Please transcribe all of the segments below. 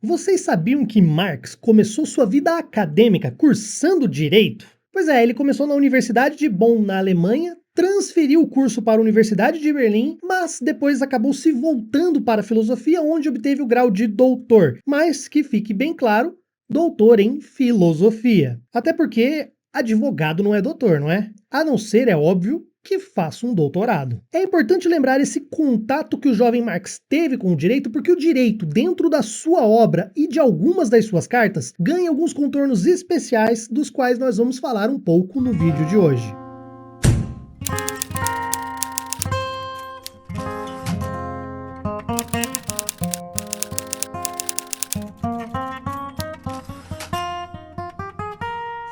Vocês sabiam que Marx começou sua vida acadêmica cursando direito? Pois é, ele começou na Universidade de Bonn, na Alemanha, transferiu o curso para a Universidade de Berlim, mas depois acabou se voltando para a filosofia, onde obteve o grau de doutor. Mas que fique bem claro, doutor em filosofia. Até porque advogado não é doutor, não é? A não ser, é óbvio, que faça um doutorado. É importante lembrar esse contato que o jovem Marx teve com o direito, porque o direito, dentro da sua obra e de algumas das suas cartas, ganha alguns contornos especiais, dos quais nós vamos falar um pouco no vídeo de hoje.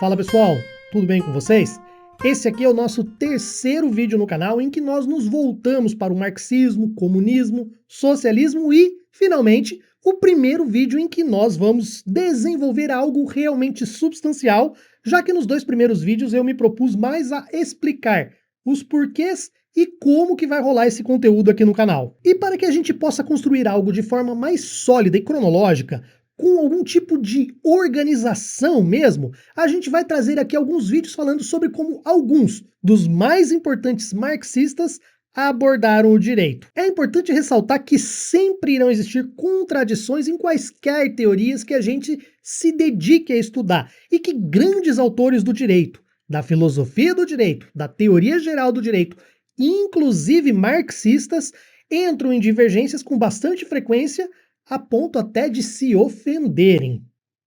Fala pessoal, tudo bem com vocês? Esse aqui é o nosso terceiro vídeo no canal em que nós nos voltamos para o marxismo, comunismo, socialismo e, finalmente, o primeiro vídeo em que nós vamos desenvolver algo realmente substancial, já que nos dois primeiros vídeos eu me propus mais a explicar os porquês e como que vai rolar esse conteúdo aqui no canal. E para que a gente possa construir algo de forma mais sólida e cronológica, com algum tipo de organização mesmo, a gente vai trazer aqui alguns vídeos falando sobre como alguns dos mais importantes marxistas abordaram o direito. É importante ressaltar que sempre irão existir contradições em quaisquer teorias que a gente se dedique a estudar, e que grandes autores do direito, da filosofia do direito, da teoria geral do direito, inclusive marxistas, entram em divergências com bastante frequência, a ponto até de se ofenderem.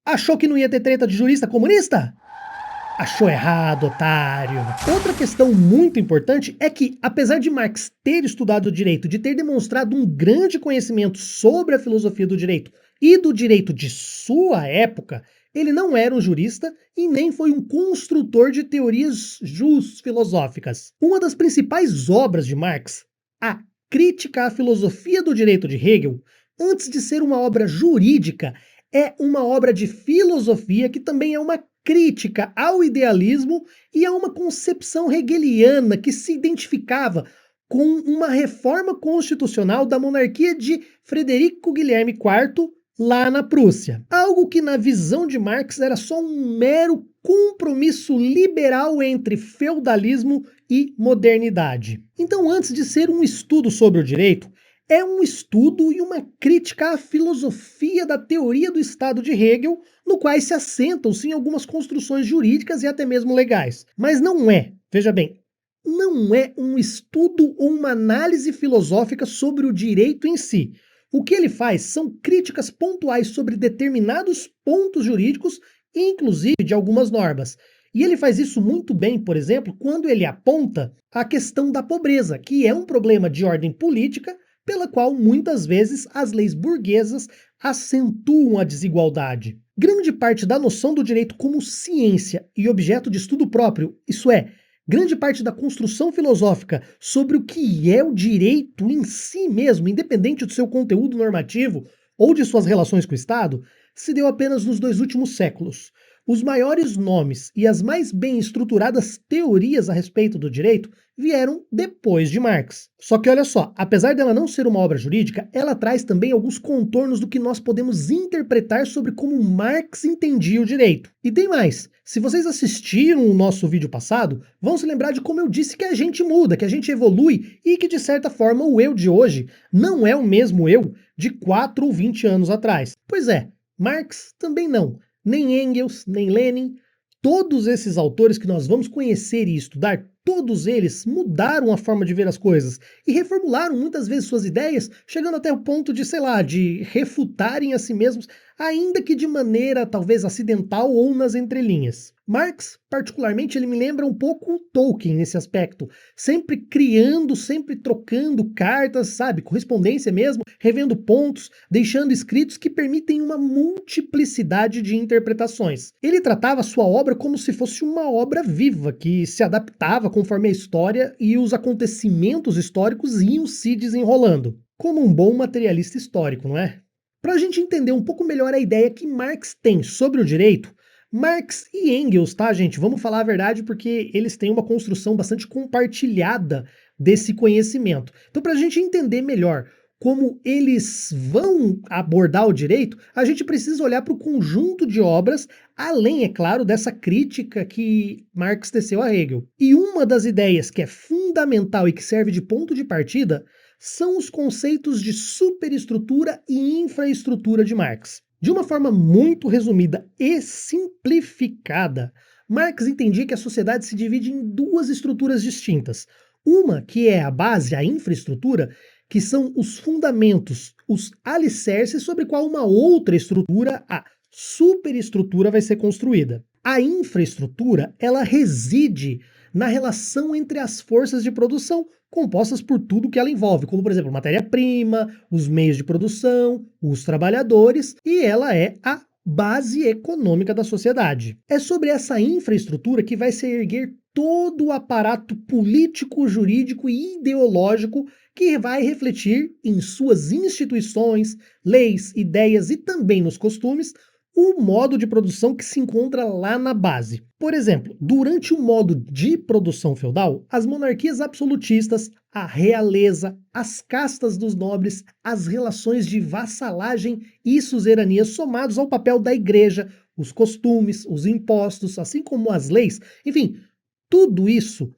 Achou que não ia ter treta de jurista comunista? Achou errado, otário. Outra questão muito importante é que, apesar de Marx ter estudado o direito, de ter demonstrado um grande conhecimento sobre a filosofia do direito e do direito de sua época, ele não era um jurista e nem foi um construtor de teorias filosóficas. Uma das principais obras de Marx, a Crítica à Filosofia do Direito de Hegel, antes de ser uma obra jurídica, é uma obra de filosofia que também é uma crítica ao idealismo e a uma concepção hegeliana que se identificava com uma reforma constitucional da monarquia de Frederico Guilherme IV, lá na Prússia. Algo que, na visão de Marx, era só um mero compromisso liberal entre feudalismo e modernidade. Então, antes de ser um estudo sobre o direito, é um estudo e uma crítica à filosofia da teoria do Estado de Hegel, no qual se assentam sim algumas construções jurídicas e até mesmo legais. Mas não é, veja bem, não é um estudo ou uma análise filosófica sobre o direito em si. O que ele faz são críticas pontuais sobre determinados pontos jurídicos, inclusive de algumas normas. E ele faz isso muito bem, por exemplo, quando ele aponta a questão da pobreza, que é um problema de ordem política, pela qual muitas vezes as leis burguesas acentuam a desigualdade. Grande parte da noção do direito como ciência e objeto de estudo próprio, isso é, grande parte da construção filosófica sobre o que é o direito em si mesmo, independente do seu conteúdo normativo ou de suas relações com o Estado, se deu apenas nos 2 últimos séculos. Os maiores nomes e as mais bem estruturadas teorias a respeito do direito vieram depois de Marx. Só que olha só, apesar dela não ser uma obra jurídica, ela traz também alguns contornos do que nós podemos interpretar sobre como Marx entendia o direito. E tem mais, se vocês assistiram o nosso vídeo passado, vão se lembrar de como eu disse que a gente muda, que a gente evolui e que de certa forma o eu de hoje não é o mesmo eu de 4 ou 20 anos atrás. Pois é, Marx também não. Nem Engels, nem Lenin, todos esses autores que nós vamos conhecer e estudar, todos eles mudaram a forma de ver as coisas e reformularam muitas vezes suas ideias, chegando até o ponto de, sei lá, de refutarem a si mesmos, ainda que de maneira talvez acidental ou nas entrelinhas. Marx, particularmente, ele me lembra um pouco o Tolkien nesse aspecto, sempre criando, sempre trocando cartas, sabe, correspondência mesmo, revendo pontos, deixando escritos que permitem uma multiplicidade de interpretações. Ele tratava sua obra como se fosse uma obra viva, que se adaptava conforme a história e os acontecimentos históricos iam se desenrolando, como um bom materialista histórico, não é? Para a gente entender um pouco melhor a ideia que Marx tem sobre o direito, Marx e Engels, tá, gente? Vamos falar a verdade porque eles têm uma construção bastante compartilhada desse conhecimento. Então, para a gente entender melhor como eles vão abordar o direito, a gente precisa olhar para o conjunto de obras, além, é claro, dessa crítica que Marx teceu a Hegel. E uma das ideias que é fundamental e que serve de ponto de partida são os conceitos de superestrutura e infraestrutura de Marx. De uma forma muito resumida e simplificada, Marx entendia que a sociedade se divide em duas estruturas distintas. Uma que é a base, a infraestrutura, que são os fundamentos, os alicerces sobre qual uma outra estrutura, a superestrutura, vai ser construída. A infraestrutura, ela reside na relação entre as forças de produção, compostas por tudo que ela envolve, como por exemplo, matéria-prima, os meios de produção, os trabalhadores, e ela é a base econômica da sociedade. É sobre essa infraestrutura que vai se erguer todo o aparato político, jurídico e ideológico que vai refletir em suas instituições, leis, ideias e também nos costumes o modo de produção que se encontra lá na base. Por exemplo, durante o modo de produção feudal, as monarquias absolutistas, a realeza, as castas dos nobres, as relações de vassalagem e suzerania somados ao papel da igreja, os costumes, os impostos, assim como as leis, enfim, tudo isso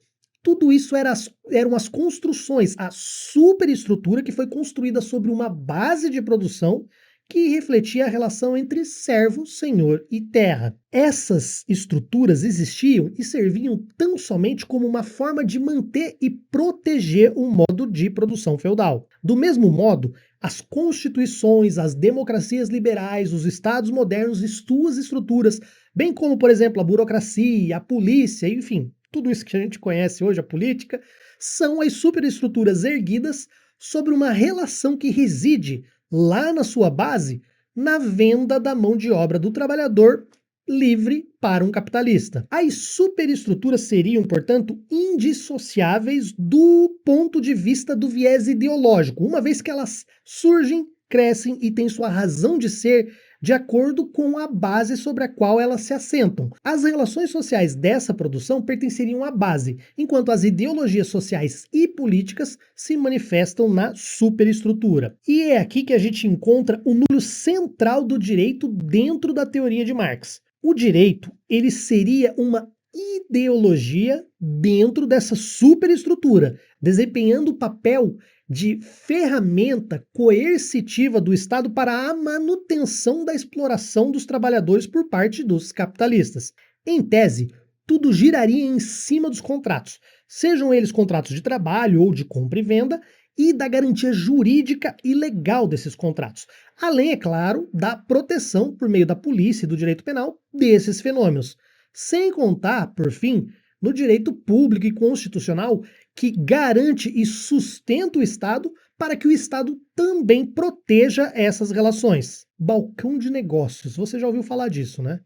eram as construções, a superestrutura que foi construída sobre uma base de produção que refletia a relação entre servo, senhor e terra. Essas estruturas existiam e serviam tão somente como uma forma de manter e proteger o modo de produção feudal. Do mesmo modo, as constituições, as democracias liberais, os estados modernos e suas estruturas, bem como, por exemplo, a burocracia, a polícia, enfim, tudo isso que a gente conhece hoje, a política, são as superestruturas erguidas sobre uma relação que reside lá na sua base na venda da mão de obra do trabalhador livre para um capitalista. As superestruturas seriam, portanto, indissociáveis do ponto de vista do viés ideológico, uma vez que elas surgem, crescem e têm sua razão de ser de acordo com a base sobre a qual elas se assentam. As relações sociais dessa produção pertenceriam à base, enquanto as ideologias sociais e políticas se manifestam na superestrutura. E é aqui que a gente encontra o núcleo central do direito dentro da teoria de Marx. O direito, ele seria uma ideologia dentro dessa superestrutura, desempenhando o papel de ferramenta coercitiva do Estado para a manutenção da exploração dos trabalhadores por parte dos capitalistas. Em tese, tudo giraria em cima dos contratos, sejam eles contratos de trabalho ou de compra e venda, e da garantia jurídica e legal desses contratos, além, é claro, da proteção por meio da polícia e do direito penal desses fenômenos. Sem contar, por fim, no direito público e constitucional que garante e sustenta o Estado para que o Estado também proteja essas relações. Balcão de negócios, você já ouviu falar disso, né?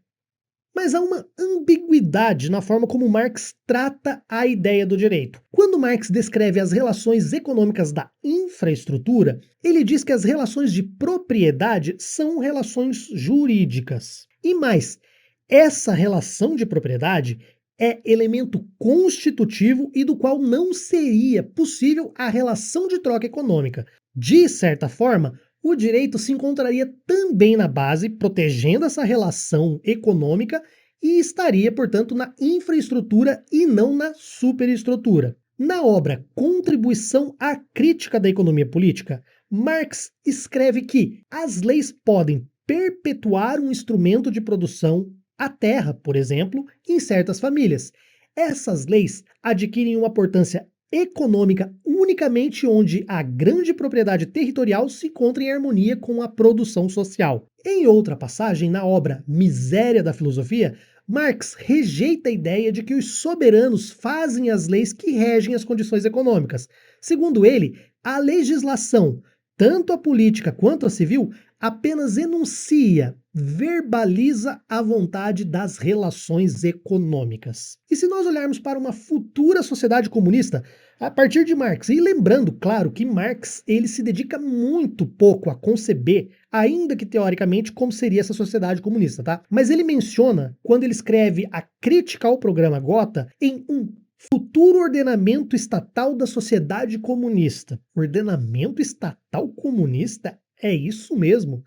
Mas há uma ambiguidade na forma como Marx trata a ideia do direito. Quando Marx descreve as relações econômicas da infraestrutura, ele diz que as relações de propriedade são relações jurídicas. E mais, essa relação de propriedade é elemento constitutivo e do qual não seria possível a relação de troca econômica. De certa forma, o direito se encontraria também na base, protegendo essa relação econômica e estaria, portanto, na infraestrutura e não na superestrutura. Na obra Contribuição à Crítica da Economia Política, Marx escreve que as leis podem perpetuar um instrumento de produção, a terra, por exemplo, em certas famílias. Essas leis adquirem uma importância econômica unicamente onde a grande propriedade territorial se encontra em harmonia com a produção social. Em outra passagem, na obra Miséria da Filosofia, Marx rejeita a ideia de que os soberanos fazem as leis que regem as condições econômicas. Segundo ele, a legislação, tanto a política quanto a civil, apenas enuncia, verbaliza a vontade das relações econômicas. E se nós olharmos para uma futura sociedade comunista, a partir de Marx, e lembrando, claro, que Marx ele se dedica muito pouco a conceber, ainda que teoricamente, como seria essa sociedade comunista, tá? Mas ele menciona, quando ele escreve a crítica ao programa Gotha, em um Futuro ordenamento estatal da sociedade comunista. Ordenamento estatal comunista? É isso mesmo?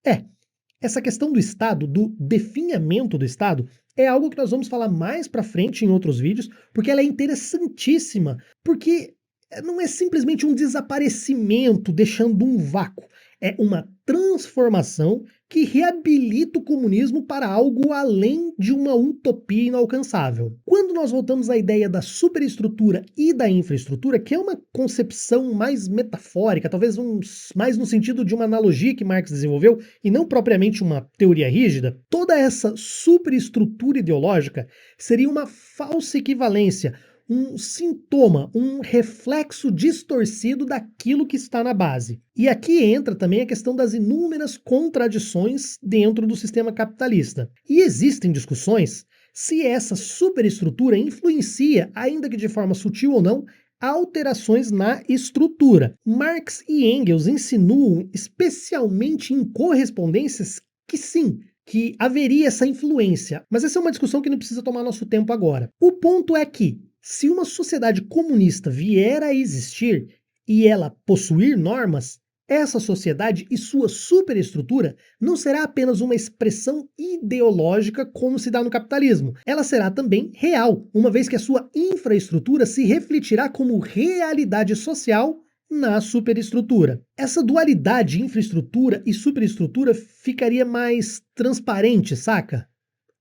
É, essa questão do Estado, do definhamento do Estado, é algo que nós vamos falar mais pra frente em outros vídeos, porque ela é interessantíssima, porque não é simplesmente um desaparecimento deixando um vácuo, é uma transformação que reabilita o comunismo para algo além de uma utopia inalcançável. Quando nós voltamos à ideia da superestrutura e da infraestrutura, que é uma concepção mais metafórica, talvez mais no sentido de uma analogia que Marx desenvolveu, e não propriamente uma teoria rígida, toda essa superestrutura ideológica seria uma falsa equivalência, um sintoma, um reflexo distorcido daquilo que está na base. E aqui entra também a questão das inúmeras contradições dentro do sistema capitalista. E existem discussões se essa superestrutura influencia, ainda que de forma sutil ou não, alterações na estrutura. Marx e Engels insinuam, especialmente em correspondências, que sim, que haveria essa influência. Mas essa é uma discussão que não precisa tomar nosso tempo agora. O ponto é que, se uma sociedade comunista vier a existir e ela possuir normas, essa sociedade e sua superestrutura não será apenas uma expressão ideológica como se dá no capitalismo. Ela será também real, uma vez que a sua infraestrutura se refletirá como realidade social na superestrutura. Essa dualidade infraestrutura e superestrutura ficaria mais transparente, saca?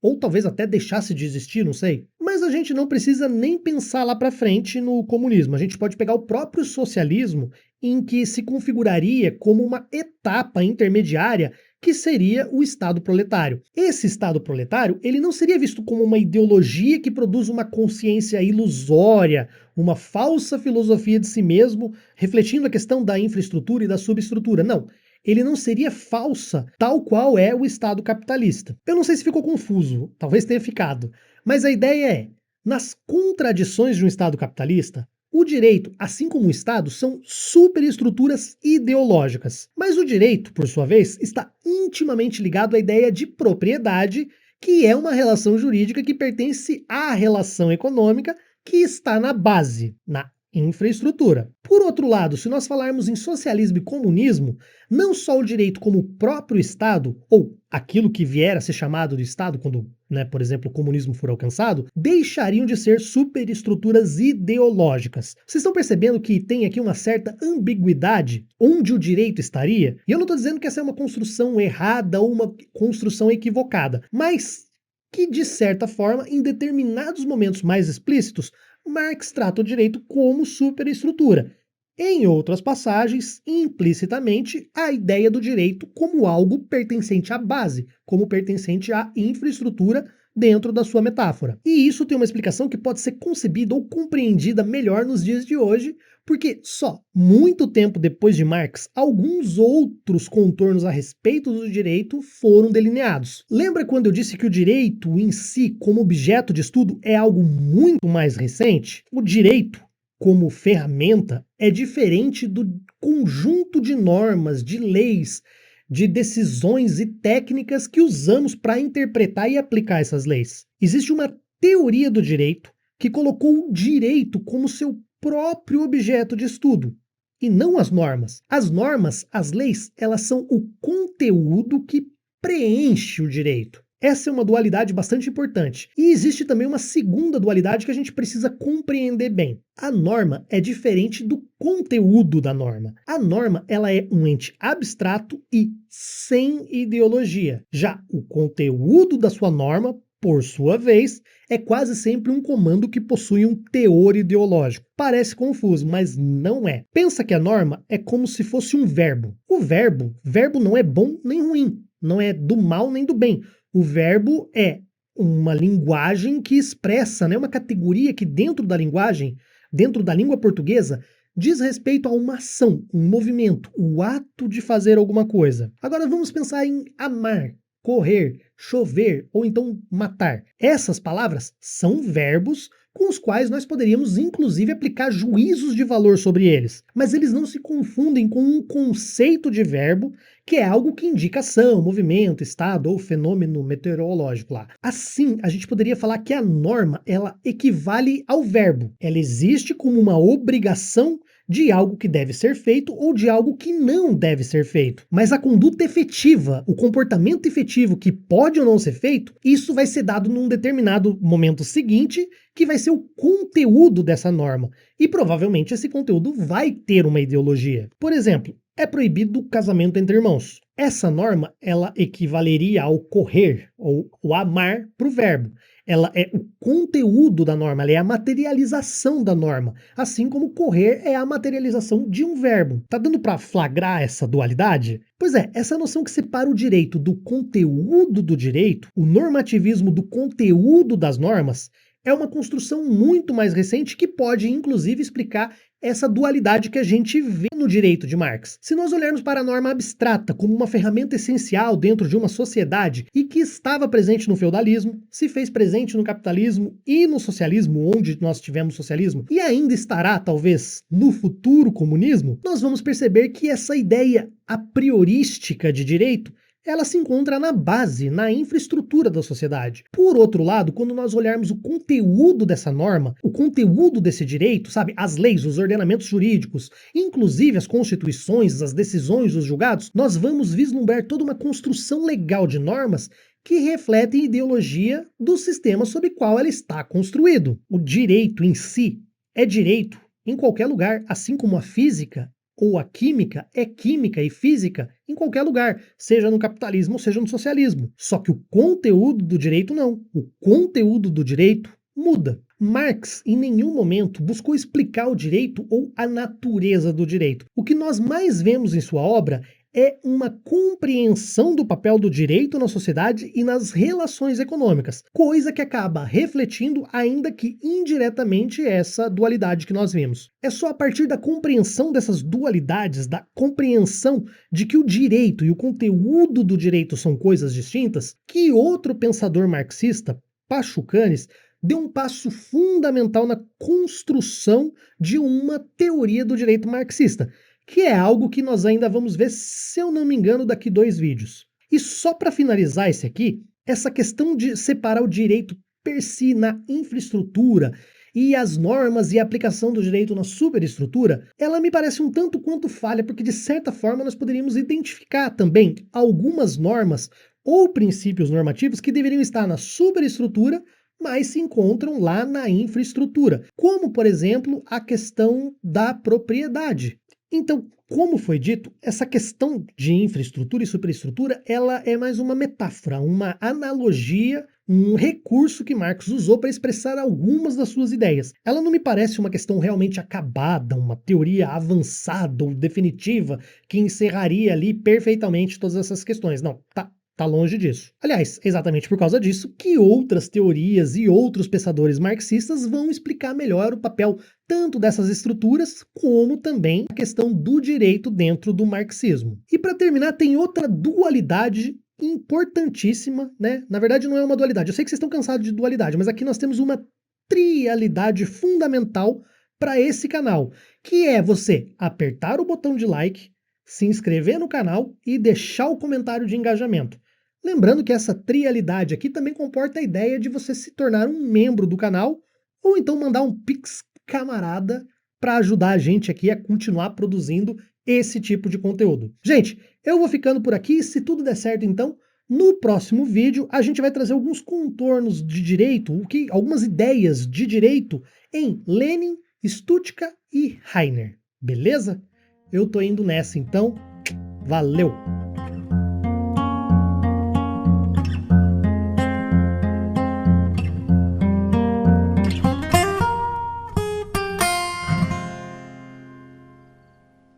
Ou talvez até deixasse de existir, não sei. Mas a gente não precisa nem pensar lá para frente no comunismo. A gente pode pegar o próprio socialismo, em que se configuraria como uma etapa intermediária que seria o Estado proletário. Esse Estado proletário, ele não seria visto como uma ideologia que produz uma consciência ilusória, uma falsa filosofia de si mesmo, refletindo a questão da infraestrutura e da subestrutura. Não. Ele não seria falsa, tal qual é o Estado capitalista. Eu não sei se ficou confuso, talvez tenha ficado, mas a ideia é, nas contradições de um Estado capitalista, o direito, assim como o Estado, são superestruturas ideológicas. Mas o direito, por sua vez, está intimamente ligado à ideia de propriedade, que é uma relação jurídica que pertence à relação econômica que está na base, na infraestrutura. Por outro lado, se nós falarmos em socialismo e comunismo, não só o direito como o próprio Estado, ou aquilo que vier a ser chamado de Estado quando, por exemplo, o comunismo for alcançado, deixariam de ser superestruturas ideológicas. Vocês estão percebendo que tem aqui uma certa ambiguidade onde o direito estaria? E eu não estou dizendo que essa é uma construção errada ou uma construção equivocada, mas que, de certa forma, em determinados momentos mais explícitos, Marx trata o direito como superestrutura. Em outras passagens, implicitamente, a ideia do direito como algo pertencente à base, como pertencente à infraestrutura dentro da sua metáfora. E isso tem uma explicação que pode ser concebida ou compreendida melhor nos dias de hoje, porque só muito tempo depois de Marx, alguns outros contornos a respeito do direito foram delineados. Lembra quando eu disse que o direito em si, como objeto de estudo, é algo muito mais recente? O direito, como ferramenta, é diferente do conjunto de normas, de leis, de decisões e técnicas que usamos para interpretar e aplicar essas leis. Existe uma teoria do direito que colocou o direito como seu próprio objeto de estudo, e não as normas. As normas, as leis, elas são o conteúdo que preenche o direito. Essa é uma dualidade bastante importante. E existe também uma segunda dualidade que a gente precisa compreender bem. A norma é diferente do conteúdo da norma. A norma, ela é um ente abstrato e sem ideologia. Já o conteúdo da sua norma, por sua vez, é quase sempre um comando que possui um teor ideológico. Parece confuso, mas não é. Pensa que a norma é como se fosse um verbo. O verbo não é bom nem ruim, não é do mal nem do bem. O verbo é uma linguagem que expressa, uma categoria que dentro da linguagem, dentro da língua portuguesa, diz respeito a uma ação, um movimento, o ato de fazer alguma coisa. Agora vamos pensar em amar. correr, chover ou então matar. Essas palavras são verbos com os quais nós poderíamos inclusive aplicar juízos de valor sobre eles. Mas eles não se confundem com um conceito de verbo, que é algo que indica ação, movimento, estado ou fenômeno meteorológico lá. Assim, a gente poderia falar que a norma, ela equivale ao verbo. Ela existe como uma obrigação de algo que deve ser feito ou de algo que não deve ser feito. Mas a conduta efetiva, o comportamento efetivo que pode ou não ser feito, isso vai ser dado num determinado momento seguinte, que vai ser o conteúdo dessa norma. E provavelmente esse conteúdo vai ter uma ideologia. Por exemplo, é proibido o casamento entre irmãos. Essa norma, ela equivaleria ao correr ou o amar para o verbo. Ela é o conteúdo da norma, ela é a materialização da norma, assim como correr é a materialização de um verbo. Tá dando para flagrar essa dualidade? Pois é, essa noção que separa o direito do conteúdo do direito, o normativismo do conteúdo das normas, é uma construção muito mais recente que pode, inclusive, explicar essa dualidade que a gente vê no direito de Marx. Se nós olharmos para a norma abstrata como uma ferramenta essencial dentro de uma sociedade e que estava presente no feudalismo, se fez presente no capitalismo e no socialismo, onde nós tivemos socialismo, e ainda estará, talvez, no futuro comunismo, nós vamos perceber que essa ideia a priorística de direito ela se encontra na base, na infraestrutura da sociedade. Por outro lado, quando nós olharmos o conteúdo dessa norma, o conteúdo desse direito, sabe, as leis, os ordenamentos jurídicos, inclusive as constituições, as decisões dos julgados, nós vamos vislumbrar toda uma construção legal de normas que refletem a ideologia do sistema sob o qual ela está construído. O direito em si é direito em qualquer lugar, assim como a física ou a química é química e física em qualquer lugar, seja no capitalismo ou seja no socialismo. Só que o conteúdo do direito não. O conteúdo do direito muda. Marx em nenhum momento buscou explicar o direito ou a natureza do direito. O que nós mais vemos em sua obra é uma compreensão do papel do direito na sociedade e nas relações econômicas, coisa que acaba refletindo, ainda que indiretamente, essa dualidade que nós vemos. É só a partir da compreensão dessas dualidades, da compreensão de que o direito e o conteúdo do direito são coisas distintas, que outro pensador marxista, Pachucanes, deu um passo fundamental na construção de uma teoria do direito marxista, que é algo que nós ainda vamos ver, se eu não me engano, daqui 2 vídeos. E só para finalizar esse aqui, essa questão de separar o direito per si na infraestrutura e as normas e a aplicação do direito na superestrutura, ela me parece um tanto quanto falha, porque de certa forma nós poderíamos identificar também algumas normas ou princípios normativos que deveriam estar na superestrutura, mas se encontram lá na infraestrutura, como, por exemplo, a questão da propriedade. Então, como foi dito, essa questão de infraestrutura e superestrutura, ela é mais uma metáfora, uma analogia, um recurso que Marx usou para expressar algumas das suas ideias. Ela não me parece uma questão realmente acabada, uma teoria avançada ou definitiva que encerraria ali perfeitamente todas essas questões. Não, tá longe disso. Aliás, é exatamente por causa disso que outras teorias e outros pensadores marxistas vão explicar melhor o papel tanto dessas estruturas, como também a questão do direito dentro do marxismo. E para terminar, tem outra dualidade importantíssima, né? Na verdade não é uma dualidade, eu sei que vocês estão cansados de dualidade, mas aqui nós temos uma trialidade fundamental para esse canal, que é você apertar o botão de like, se inscrever no canal e deixar o comentário de engajamento. Lembrando que essa trialidade aqui também comporta a ideia de você se tornar um membro do canal ou então mandar um pix camarada para ajudar a gente aqui a continuar produzindo esse tipo de conteúdo. Gente, eu vou ficando por aqui, se tudo der certo então, no próximo vídeo a gente vai trazer alguns contornos de direito, algumas ideias de direito em Lenin, Stuttgart e Heiner, beleza? Eu tô indo nessa então, valeu!